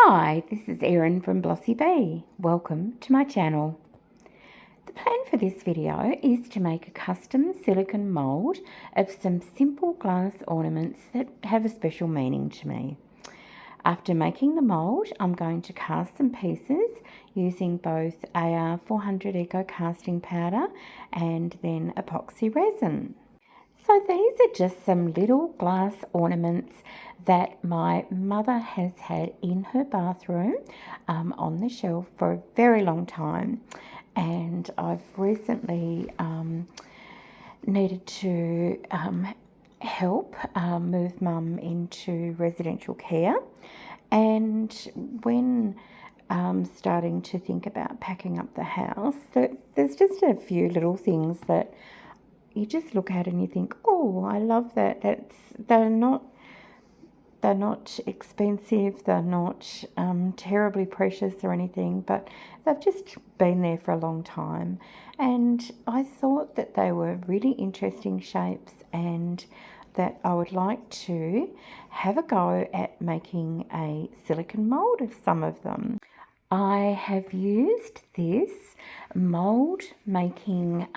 Hi, this is Erin from Blossy Bee. Welcome to my channel. The plan for this video is to make a custom silicone mould of some simple glass ornaments that have a special meaning to me. After making the mould, I'm going to cast some pieces using both AR 400 Eco casting powder and then epoxy resin. So these are just some little glass ornaments that my mother has had in her bathroom on the shelf for a very long time. And I've recently needed to help move Mum into residential care. And when starting to think about packing up the house, there's just a few little things that you just look at and you think, oh, I love that. They're not expensive, they're not terribly precious or anything, but they've just been there for a long time. And I thought that they were really interesting shapes and that I would like to have a go at making a silicone mould of some of them. I have used this mould making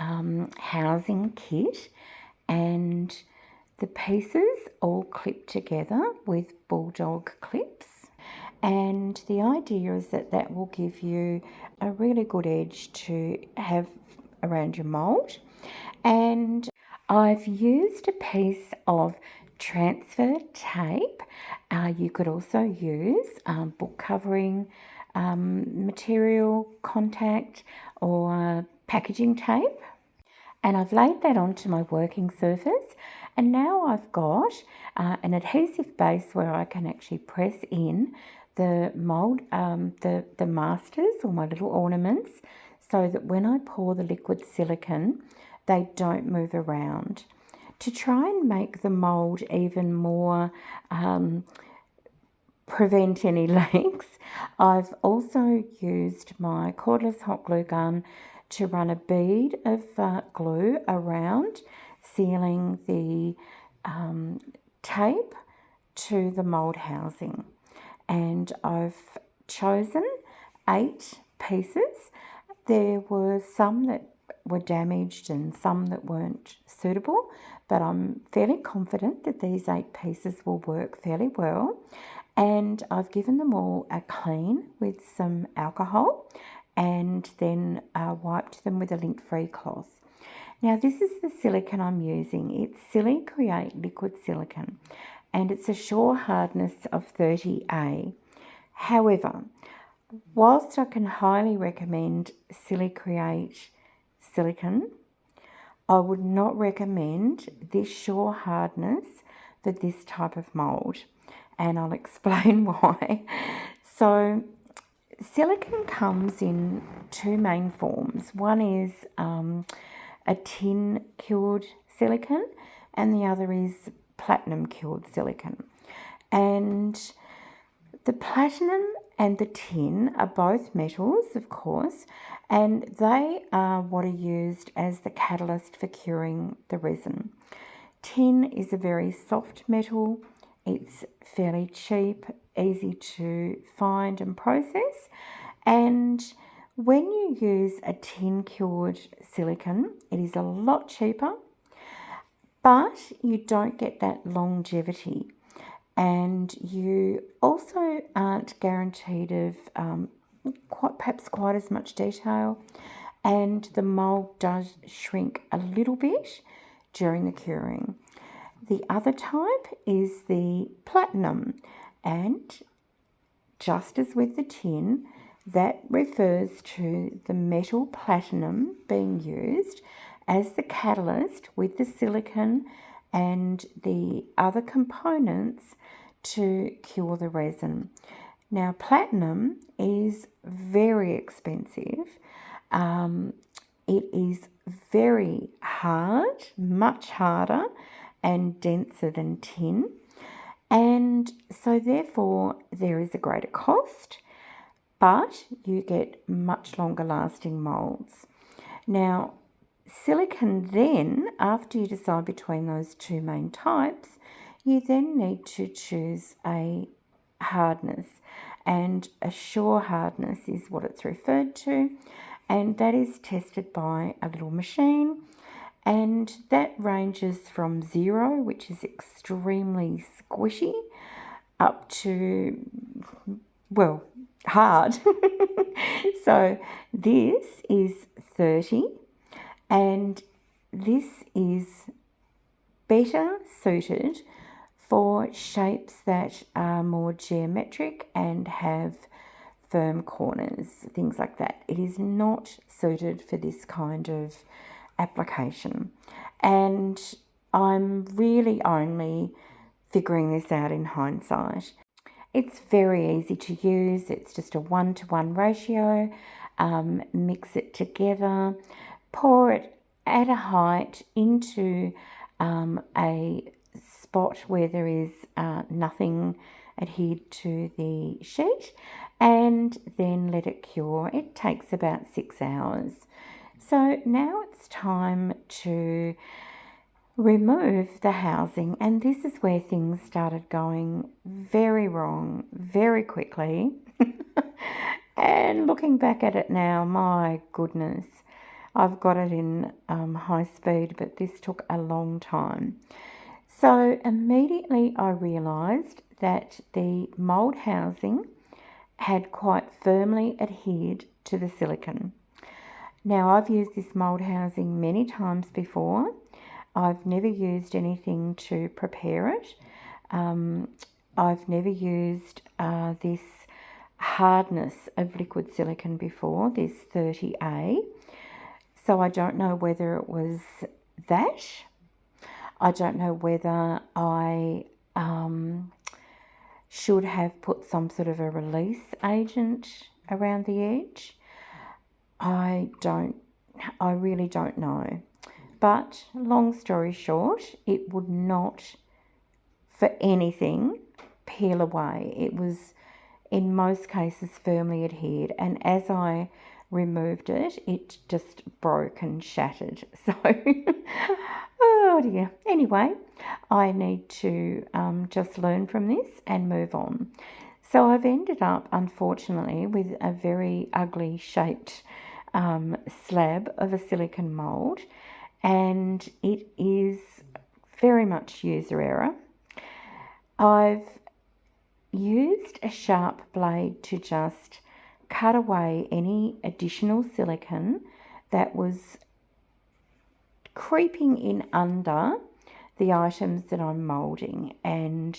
housing kit, and the pieces all clip together with bulldog clips, and the idea is that that will give you a really good edge to have around your mould. And I've used a piece of transfer tape. You could also use book covering material, contact, or packaging tape. And I've laid that onto my working surface, and now I've got an adhesive base where I can actually press in the mould, the masters or my little ornaments, so that when I pour the liquid silicone, they don't move around. To try and make the mould even more prevent any leaks, I've also used my cordless hot glue gun to run a bead of glue around, sealing the tape to the mould housing. And I've chosen 8 pieces. There were some that were damaged and some that weren't suitable, but I'm fairly confident that these 8 pieces will work fairly well. And I've given them all a clean with some alcohol and then wiped them with a lint-free cloth. Now this is the silicone I'm using. It's SiliCreate liquid silicone, and it's a Shore hardness of 30A. However, whilst I can highly recommend SiliCreate silicone, I would not recommend this Shore hardness for this type of mould, and I'll explain why. So silicone comes in 2 main forms. One is a tin cured silicone, and the other is platinum cured silicone. And the platinum and the tin are both metals, of course, and they are what are used as the catalyst for curing the resin. Tin is a very soft metal. It's fairly cheap, easy to find and process, and when you use a tin cured silicone, it is a lot cheaper, but you don't get that longevity, and you also aren't guaranteed of perhaps quite as much detail, and the mould does shrink a little bit during the curing. The other type is the platinum, and just as with the tin, that refers to the metal platinum being used as the catalyst with the silicone and the other components to cure the resin. Now, platinum is very expensive. It is very hard, much harder and denser than tin, and so therefore there is a greater cost, but you get much longer lasting moulds. Now, silicone then, after you decide between those 2 main types, you then need to choose a hardness, and a sure hardness is what it's referred to, and that is tested by a little machine, and that ranges from 0, which is extremely squishy, up to, well, hard. So this is 30, and this is better suited for shapes that are more geometric and have firm corners, things like that. It is not suited for this kind of application, and I'm really only figuring this out in hindsight. It's very easy to use. It's just a 1-to-1 ratio. Mix it together, pour it at a height into a spot where there is nothing adhered to the sheet, and then let it cure. It takes about 6 hours. So now it's time to remove the housing, and this is where things started going very wrong very quickly. And looking back at it now, my goodness, I've got it in high speed, but this took a long time. So immediately I realised that the mould housing had quite firmly adhered to the silicone. Now, I've used this mould housing many times before. I've never used anything to prepare it. I've never used this hardness of liquid silicone before, this 30A. So I don't know whether it was that. I don't know whether I should have put some sort of a release agent around the edge. I really don't know. But long story short, it would not, for anything, peel away. It was, in most cases, firmly adhered. And as I removed it, it just broke and shattered. So, oh dear. Anyway, I need to just learn from this and move on. So I've ended up, unfortunately, with a very ugly shaped slab of a silicone mould, and it is very much user error. I've used a sharp blade to just cut away any additional silicone that was creeping in under the items that I'm moulding, and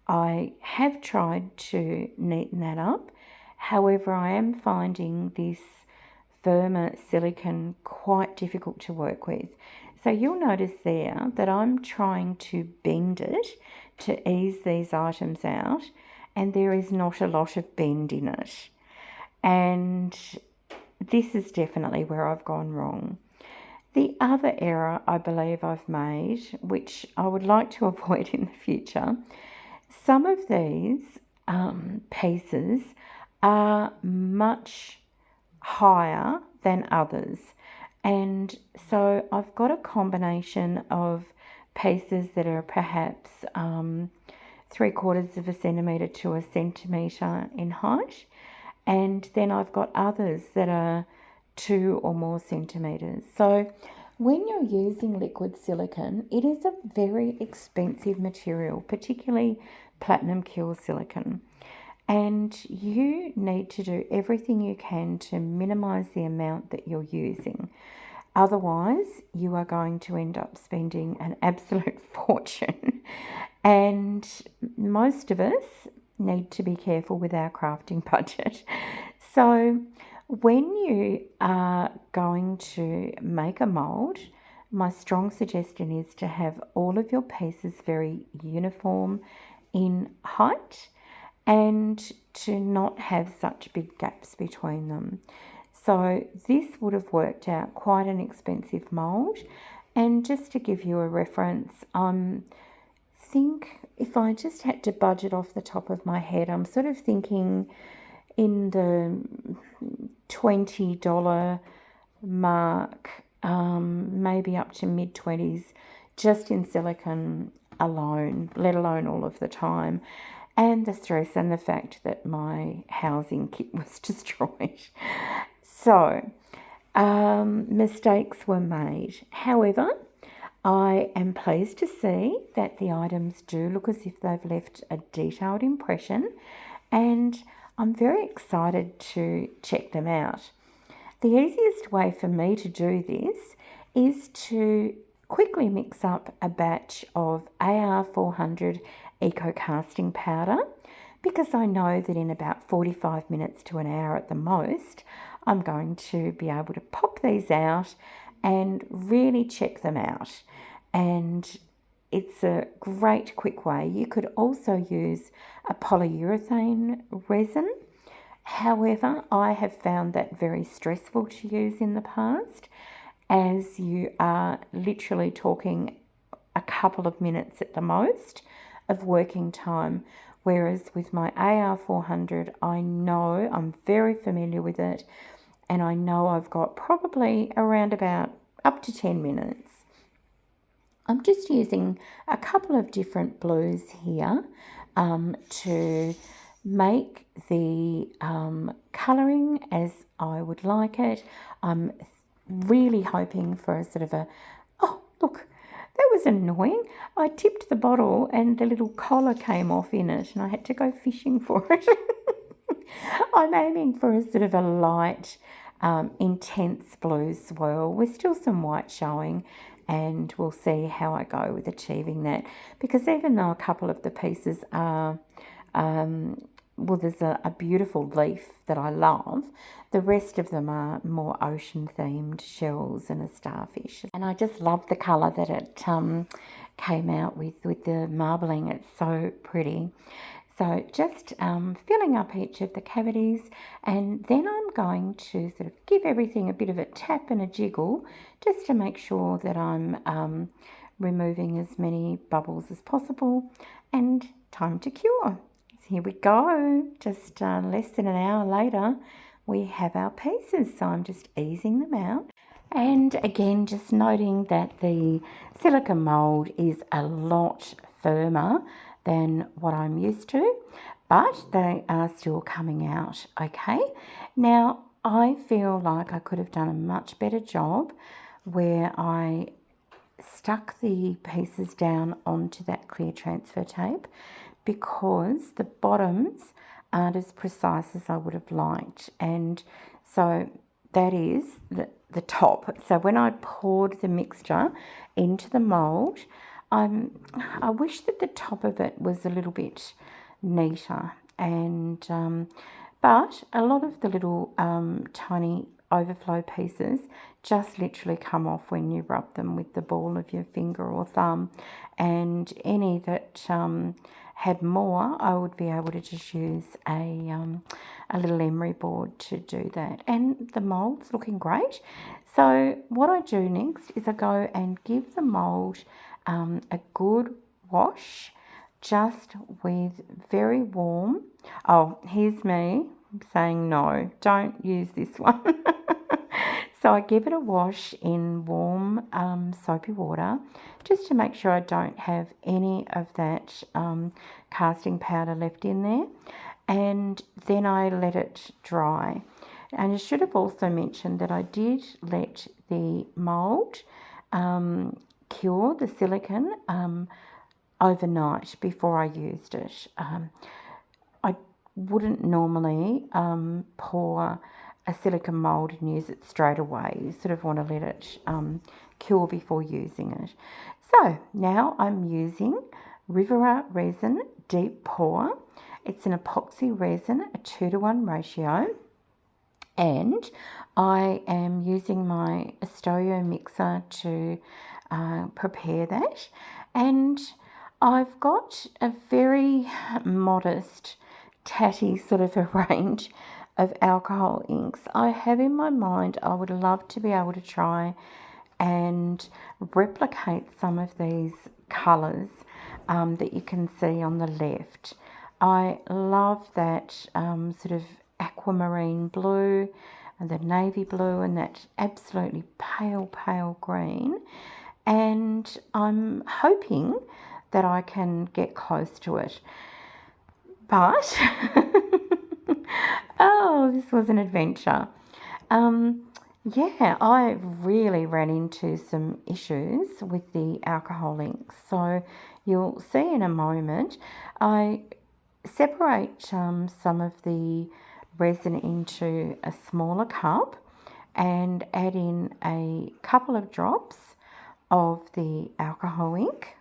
I have tried to neaten that up. However, I am finding this firmer silicone quite difficult to work with. So you'll notice there that I'm trying to bend it to ease these items out, and there is not a lot of bend in it. And this is definitely where I've gone wrong. The other error I believe I've made, which I would like to avoid in the future, some of these pieces are much higher than others, and so I've got a combination of pieces that are perhaps 3/4 of a centimetre to a centimetre in height, and then I've got others that are 2 or more centimetres. So when you're using liquid silicone, it is a very expensive material, particularly platinum cure silicone. And you need to do everything you can to minimise the amount that you're using. Otherwise, you are going to end up spending an absolute fortune. And most of us need to be careful with our crafting budget. So when you are going to make a mould, my strong suggestion is to have all of your pieces very uniform in height, and to not have such big gaps between them. So this would have worked out quite an expensive mould. And just to give you a reference, I think if I just had to budget off the top of my head, I'm sort of thinking in the $20 mark, maybe up to mid-20s, just in silicone alone, let alone all of the time. and the stress and the fact that my housing kit was destroyed. So, mistakes were made. However, I am pleased to see that the items do look as if they've left a detailed impression, and I'm very excited to check them out. The easiest way for me to do this is to quickly mix up a batch of AR400 Eco Casting Powder, because I know that in about 45 minutes to an hour at the most, I'm going to be able to pop these out and really check them out. And it's a great quick way. You could also use a polyurethane resin. However, I have found that very stressful to use in the past, as you are literally talking a couple of minutes at the most of working time. Whereas with my AR400, I know I'm very familiar with it, and I know I've got probably around about up to 10 minutes. I'm just using a couple of different blues here to make the colouring as I would like it. I'm really hoping for a sort of a, oh, look, that was annoying. I tipped the bottle and the little collar came off in it and I had to go fishing for it. I'm aiming for a sort of a light, intense blue swirl with still some white showing, and we'll see how I go with achieving that, because even though a couple of the pieces are, well, there's a beautiful leaf that I love, the rest of them are more ocean themed shells and a starfish, and I just love the colour that it came out with the marbling. It's so pretty. So just filling up each of the cavities, and then I'm going to sort of give everything a bit of a tap and a jiggle just to make sure that I'm removing as many bubbles as possible, and time to cure. So here we go, just less than an hour later we have our pieces, so I'm just easing them out. And again, just noting that the silicone mould is a lot firmer than what I'm used to, but they are still coming out okay. Now, I feel like I could have done a much better job where I stuck the pieces down onto that clear transfer tape, because the bottoms aren't as precise as I would have liked. And so that is the top. So when I poured the mixture into the mould, I wish that the top of it was a little bit neater, and but a lot of the little tiny overflow pieces just literally come off when you rub them with the ball of your finger or thumb, and any that had more, I would be able to just use a little emery board to do that. And the mould's looking great. So what I do next is I go and give the mould a good wash, just with very warm. Oh, here's me saying no, don't use this one. So I give it a wash in warm soapy water, just to make sure I don't have any of that casting powder left in there, and then I let it dry. And I should have also mentioned that I did let the mould cure, the silicone, overnight before I used it. I wouldn't normally pour a silicone mould and use it straight away. You sort of want to let it cure before using it. So now I'm using Rivera Resin Deep Pour. It's an epoxy resin, a 2:1 ratio, and I am using my Estoyo mixer to prepare that. And I've got a very modest, tatty sort of a range of alcohol inks. I have in my mind, I would love to be able to try and replicate some of these colours that you can see on the left. I love that sort of aquamarine blue and the navy blue and that absolutely pale green, and I'm hoping that I can get close to it. But, oh, this was an adventure. Yeah, I really ran into some issues with the alcohol inks. So you'll see in a moment, I separate some of the resin into a smaller cup and add in a couple of drops of the alcohol ink.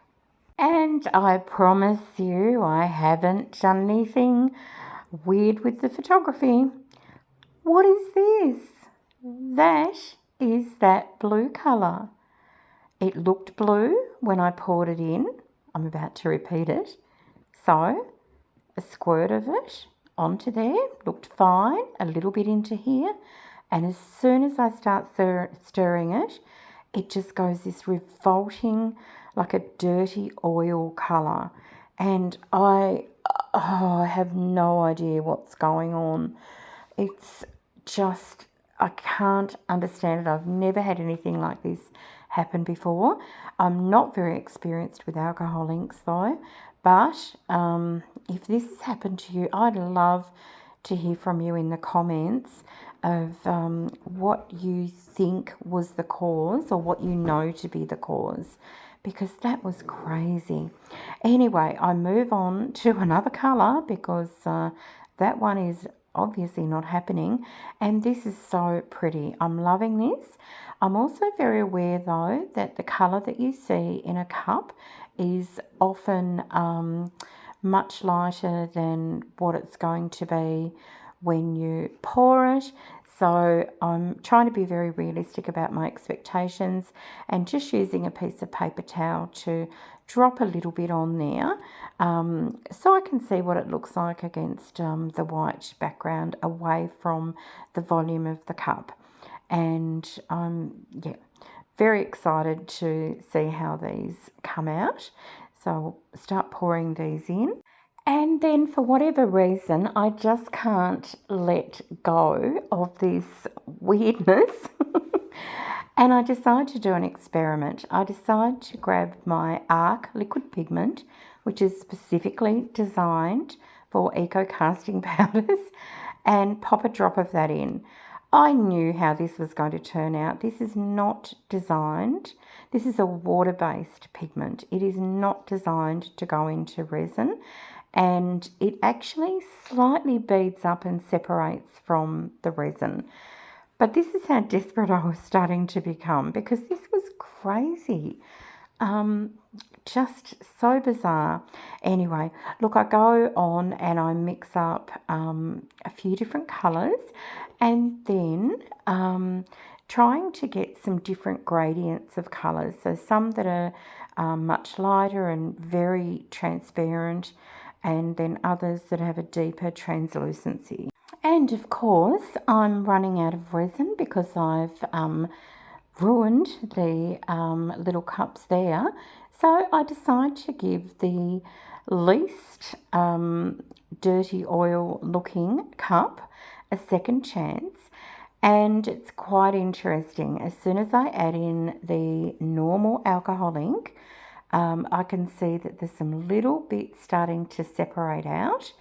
And I promise you, I haven't done anything weird with the photography. What is this? That is that blue colour. It looked blue when I poured it in. I'm about to repeat it. So, a squirt of it onto there, looked fine, a little bit into here. And as soon as I start stirring it, it just goes this revolting, like a dirty oil colour. And I have no idea what's going on. It's just, I can't understand it. I've never had anything like this happen before. I'm not very experienced with alcohol inks though, but if this has happened to you, I'd love to hear from you in the comments of what you think was the cause or what you know to be the cause, because that was crazy. Anyway, I move on to another colour because that one is obviously not happening, and this is so pretty. I'm loving this. I'm also very aware though that the colour that you see in a cup is often much lighter than what it's going to be when you pour it. So I'm trying to be very realistic about my expectations and just using a piece of paper towel to drop a little bit on there so I can see what it looks like against the white background away from the volume of the cup. And yeah, very excited to see how these come out. So I'll start pouring these in. And then for whatever reason, I just can't let go of this weirdness. And I decided to do an experiment. I decided to grab my Arc liquid pigment, which is specifically designed for eco casting powders, and pop a drop of that in. I knew how this was going to turn out. This is not designed. This is a water-based pigment. It is not designed to go into resin, and it actually slightly beads up and separates from the resin. But this is how desperate I was starting to become, because this was crazy. Just so bizarre. Anyway, look, I go on and I mix up a few different colours, and then trying to get some different gradients of colours. So some that are much lighter and very transparent, and then others that have a deeper translucency. And of course, I'm running out of resin because I've ruined the little cups there. So I decide to give the least dirty oil looking cup a second chance. And it's quite interesting. As soon as I add in the normal alcohol ink, I can see that there's some little bits starting to separate out,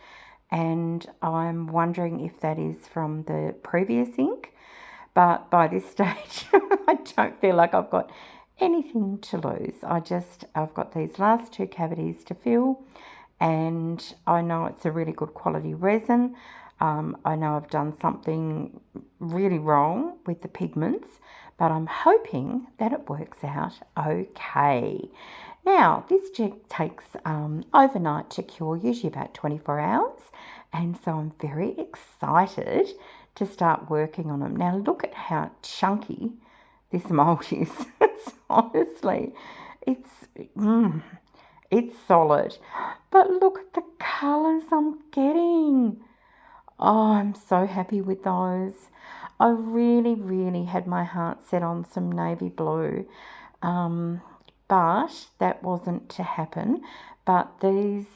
and I'm wondering if that is from the previous ink. But by this stage, I don't feel like I've got anything to lose. I've got these last two cavities to fill, and I know it's a really good quality resin. I know I've done something really wrong with the pigments, but I'm hoping that it works out okay. Now, this takes overnight to cure, usually about 24 hours, and so I'm very excited to start working on them. Now, look at how chunky this mould is. Honestly, it's solid. But look at the colours I'm getting. Oh, I'm so happy with those. I really, really had my heart set on some navy blue, but that wasn't to happen. But these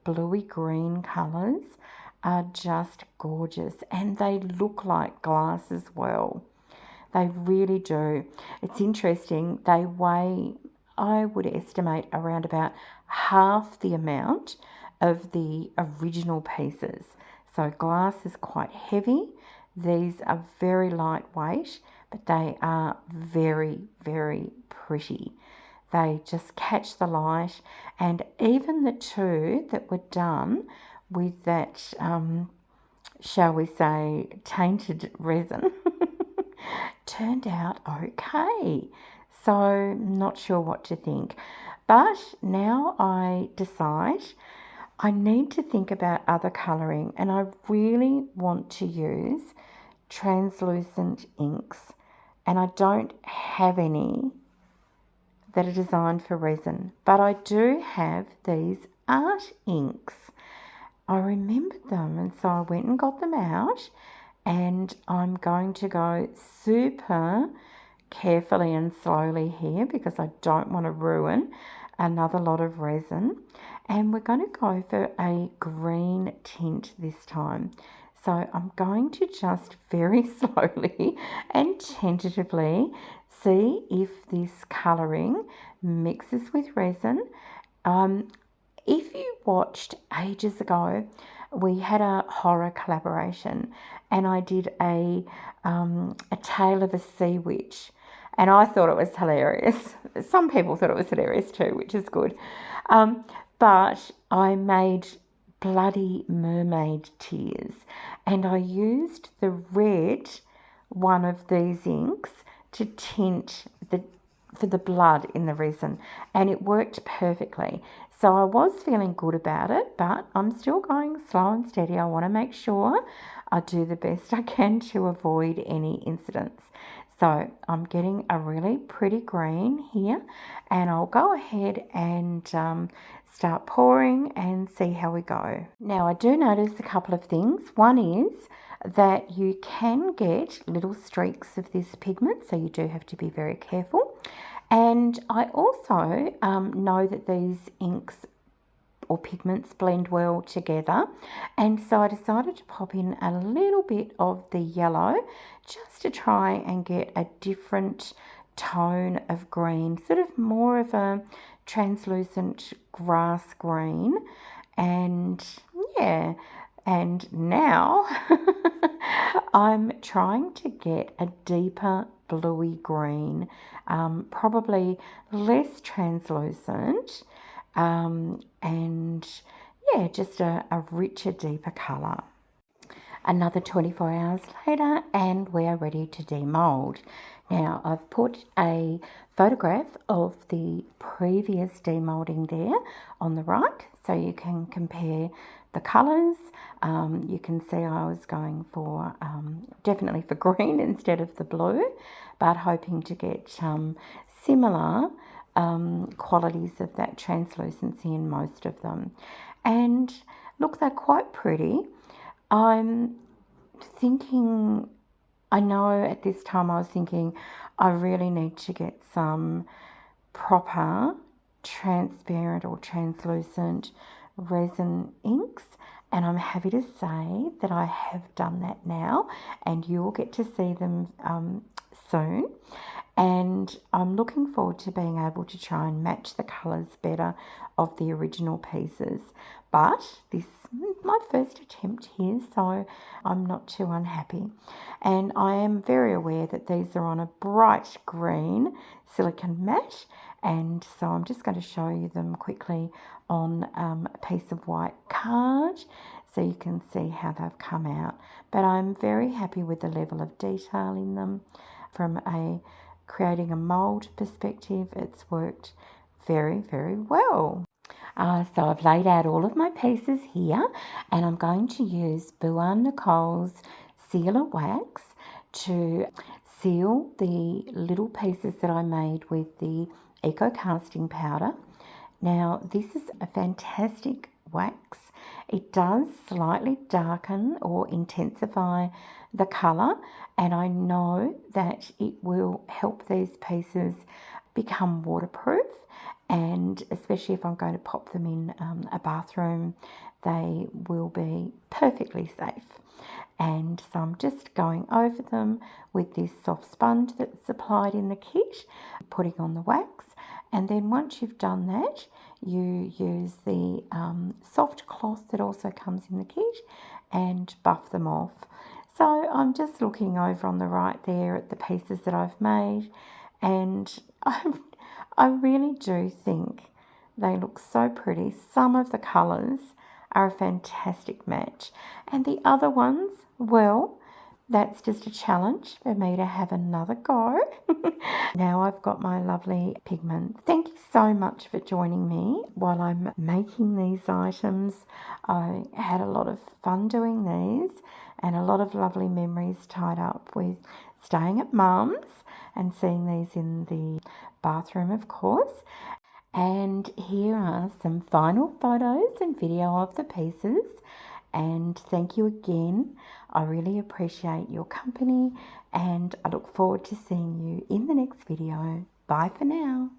bluey green colours are just gorgeous, and they look like glass as well. They really do. It's interesting. They weigh, I would estimate, around about half the amount of the original pieces. So glass is quite heavy. These are very lightweight, but they are very, very pretty. They just catch the light, and even the two that were done with that, shall we say, tainted resin turned out okay. So not sure what to think. But now I decide I need to think about other colouring, and I really want to use translucent inks, and I don't have any that are designed for resin, but I do have these art inks. I remembered them, and so I went and got them out, and I'm going to go super carefully and slowly here because I don't want to ruin another lot of resin. And we're going to go for a green tint this time. So I'm going to just very slowly and tentatively see if this colouring mixes with resin. If you watched ages ago, we had a horror collaboration, and I did a tale of a sea witch, and I thought it was hilarious. Some people thought it was hilarious too, which is good. But I made bloody mermaid tears, and I used the red one of these inks to tint for the blood in the resin, and it worked perfectly. So I was feeling good about it, but I'm still going slow and steady. I want to make sure I do the best I can to avoid any incidents. So I'm getting a really pretty green here, and I'll go ahead and start pouring and see how we go. Now I do notice a couple of things. One is that you can get little streaks of this pigment, so you do have to be very careful. And I also know that these inks or pigments blend well together, and so I decided to pop in a little bit of the yellow just to try and get a different tone of green, sort of more of a translucent grass green. And yeah, and now I'm trying to get a deeper bluey green, probably less translucent, and yeah, just a richer, deeper colour. Another 24 hours later, and we are ready to demould. Now I've put a photograph of the previous demoulding there on the right, so you can compare the colours. You can see I was going for definitely for green instead of the blue, but hoping to get similar qualities of that translucency in most of them. And look, they're quite pretty. I'm thinking, I know at this time I was thinking I really need to get some proper transparent or translucent resin inks, and I'm happy to say that I have done that now, and you'll get to see them soon. And I'm looking forward to being able to try and match the colours better of the original pieces. But this is my first attempt here, so I'm not too unhappy. And I am very aware that these are on a bright green silicone matte, and so I'm just going to show you them quickly on a piece of white card so you can see how they've come out. But I'm very happy with the level of detail in them. From a creating a mould perspective, it's worked very, very well. So I've laid out all of my pieces here, and I'm going to use Buan Nicole's sealer wax to seal the little pieces that I made with the Eco Casting powder. Now this is a fantastic wax. It does slightly darken or intensify the colour, and I know that it will help these pieces become waterproof, and especially if I'm going to pop them in a bathroom, they will be perfectly safe. And so I'm just going over them with this soft sponge that's supplied in the kit, putting on the wax, and then once you've done that, you use the soft cloth that also comes in the kit and buff them off. So I'm just looking over on the right there at the pieces that I've made, and I really do think they look so pretty. Some of the colours are a fantastic match, and the other ones, well, that's just a challenge for me to have another go. Now I've got my lovely pigment. Thank you so much for joining me while I'm making these items. I had a lot of fun doing these and a lot of lovely memories tied up with staying at Mum's and seeing these in the bathroom, of course. And here are some final photos and video of the pieces. And thank you again. I really appreciate your company, and I look forward to seeing you in the next video. Bye for now.